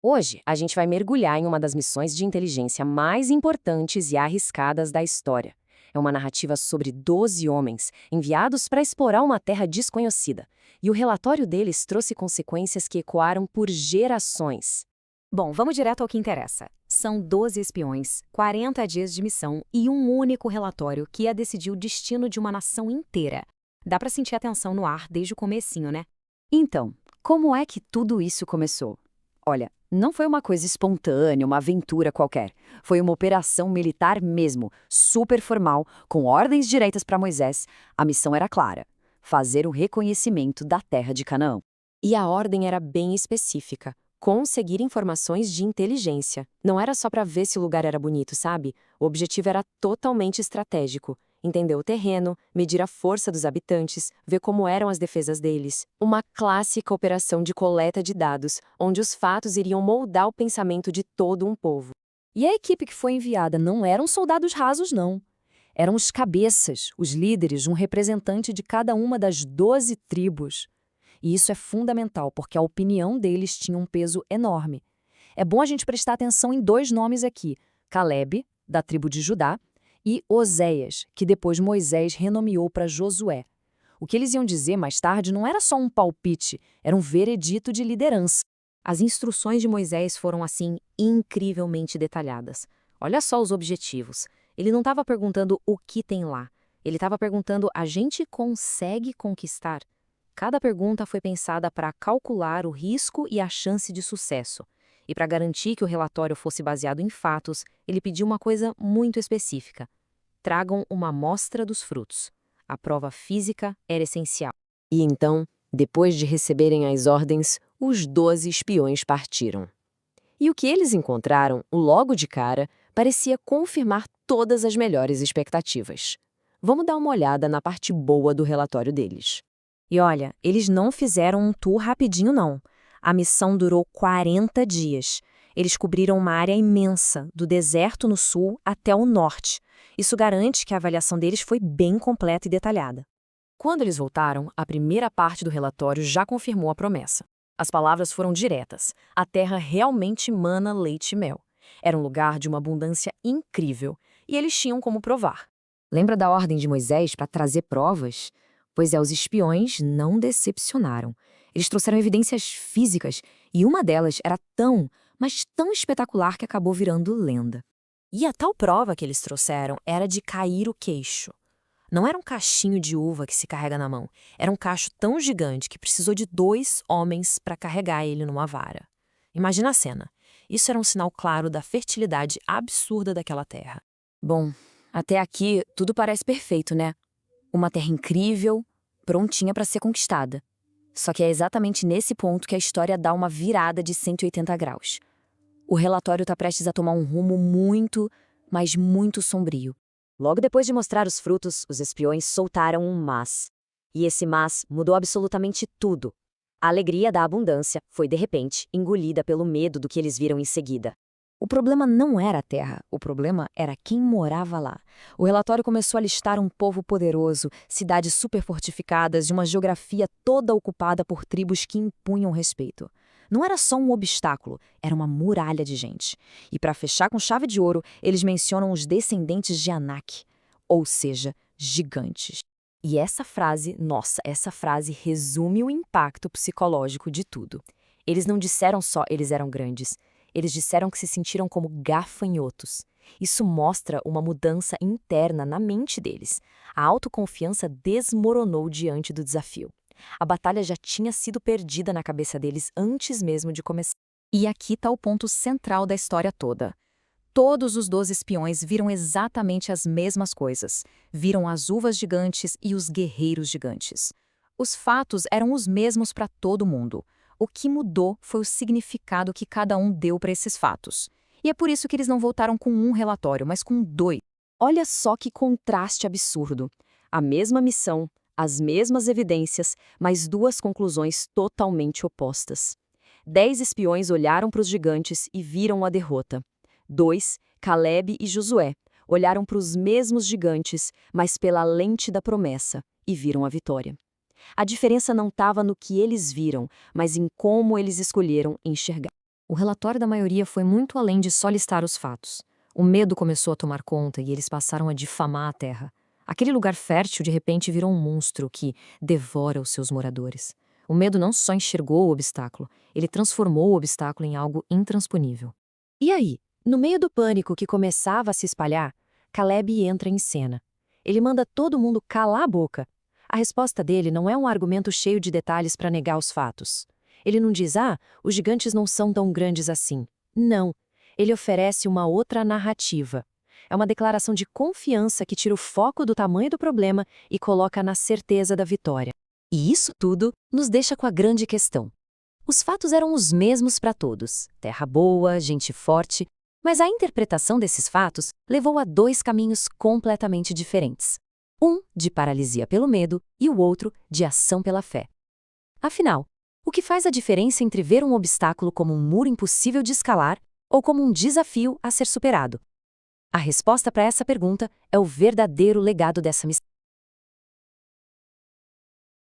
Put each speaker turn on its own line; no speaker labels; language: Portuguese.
Hoje, a gente vai mergulhar em uma das missões de inteligência mais importantes e arriscadas da história. É uma narrativa sobre 12 homens enviados para explorar uma terra desconhecida. E o relatório deles trouxe consequências que ecoaram por gerações.
Bom, vamos direto ao que interessa. São 12 espiões, 40 dias de missão e um único relatório que ia decidir o destino de uma nação inteira. Dá pra sentir a tensão no ar desde o comecinho, né?
Então, como é que tudo isso começou? Olha, não foi uma coisa espontânea, uma aventura qualquer. Foi uma operação militar mesmo, super formal, com ordens diretas para Moisés. A missão era clara: fazer o reconhecimento da terra de Canaã.
E a ordem era bem específica. Conseguir informações de inteligência. Não era só para ver se o lugar era bonito, sabe? O objetivo era totalmente estratégico. Entender o terreno, medir a força dos habitantes, ver como eram as defesas deles. Uma clássica operação de coleta de dados, onde os fatos iriam moldar o pensamento de todo um povo.
E a equipe que foi enviada não eram soldados rasos, não. Eram os cabeças, os líderes, um representante de cada uma das 12 tribos. E isso é fundamental, porque a opinião deles tinha um peso enorme. É bom a gente prestar atenção em dois nomes aqui: Caleb, da tribo de Judá, e Oséias, que depois Moisés renomeou para Josué. O que eles iam dizer mais tarde não era só um palpite, era um veredito de liderança.
As instruções de Moisés foram, assim, incrivelmente detalhadas. Olha só os objetivos. Ele não estava perguntando o que tem lá. Ele estava perguntando: a gente consegue conquistar? Cada pergunta foi pensada para calcular o risco e a chance de sucesso. E para garantir que o relatório fosse baseado em fatos, ele pediu uma coisa muito específica: tragam uma amostra dos frutos. A prova física era essencial.
E então, depois de receberem as ordens, os 12 espiões partiram. E o que eles encontraram, logo de cara, parecia confirmar todas as melhores expectativas. Vamos dar uma olhada na parte boa do relatório deles.
E olha, eles não fizeram um tour rapidinho, não. A missão durou 40 dias. Eles cobriram uma área imensa, do deserto no sul até o norte. Isso garante que a avaliação deles foi bem completa e detalhada.
Quando eles voltaram, a primeira parte do relatório já confirmou a promessa. As palavras foram diretas. A terra realmente mana leite e mel. Era um lugar de uma abundância incrível, e eles tinham como provar.
Lembra da ordem de Moisés para trazer provas? Pois é, os espiões não decepcionaram. Eles trouxeram evidências físicas, e uma delas era tão, mas tão espetacular que acabou virando lenda.
E a tal prova que eles trouxeram era de cair o queixo. Não era um cachinho de uva que se carrega na mão. Era um cacho tão gigante que precisou de 2 homens para carregar ele numa vara. Imagina a cena. Isso era um sinal claro da fertilidade absurda daquela terra.
Bom, até aqui tudo parece perfeito, né? Uma terra incrível, prontinha para ser conquistada. Só que é exatamente nesse ponto que a história dá uma virada de 180 graus. O relatório está prestes a tomar um rumo muito, mas muito sombrio.
Logo depois de mostrar os frutos, os espiões soltaram um mas. E esse mas mudou absolutamente tudo. A alegria da abundância foi, de repente, engolida pelo medo do que eles viram em seguida.
O problema não era a terra, o problema era quem morava lá. O relatório começou a listar um povo poderoso, cidades superfortificadas e uma geografia toda ocupada por tribos que impunham respeito. Não era só um obstáculo, era uma muralha de gente. E para fechar com chave de ouro, eles mencionam os descendentes de Anak, ou seja, gigantes. E essa frase, nossa, essa frase resume o impacto psicológico de tudo. Eles não disseram só eles eram grandes. Eles disseram que se sentiram como gafanhotos. Isso mostra uma mudança interna na mente deles. A autoconfiança desmoronou diante do desafio. A batalha já tinha sido perdida na cabeça deles antes mesmo de começar.
E aqui está o ponto central da história toda. Todos os 12 espiões viram exatamente as mesmas coisas. Viram as uvas gigantes e os guerreiros gigantes. Os fatos eram os mesmos para todo mundo. O que mudou foi o significado que cada um deu para esses fatos. E é por isso que eles não voltaram com um relatório, mas com 2.
Olha só que contraste absurdo. A mesma missão, as mesmas evidências, mas 2 conclusões totalmente opostas. 10 espiões olharam para os gigantes e viram a derrota. 2, Caleb e Josué, olharam para os mesmos gigantes, mas pela lente da promessa, e viram a vitória. A diferença não estava no que eles viram, mas em como eles escolheram enxergar.
O relatório da maioria foi muito além de só listar os fatos. O medo começou a tomar conta e eles passaram a difamar a terra. Aquele lugar fértil de repente virou um monstro que devora os seus moradores. O medo não só enxergou o obstáculo, ele transformou o obstáculo em algo intransponível.
E aí, no meio do pânico que começava a se espalhar, Caleb entra em cena. Ele manda todo mundo calar a boca. A resposta dele não é um argumento cheio de detalhes para negar os fatos. Ele não diz, os gigantes não são tão grandes assim. Não. Ele oferece uma outra narrativa. É uma declaração de confiança que tira o foco do tamanho do problema e coloca na certeza da vitória. E isso tudo nos deixa com a grande questão. Os fatos eram os mesmos para todos: terra boa, gente forte, mas a interpretação desses fatos levou a dois caminhos completamente diferentes. Um de paralisia pelo medo e o outro de ação pela fé. Afinal, o que faz a diferença entre ver um obstáculo como um muro impossível de escalar ou como um desafio a ser superado? A resposta para essa pergunta é o verdadeiro legado dessa missão.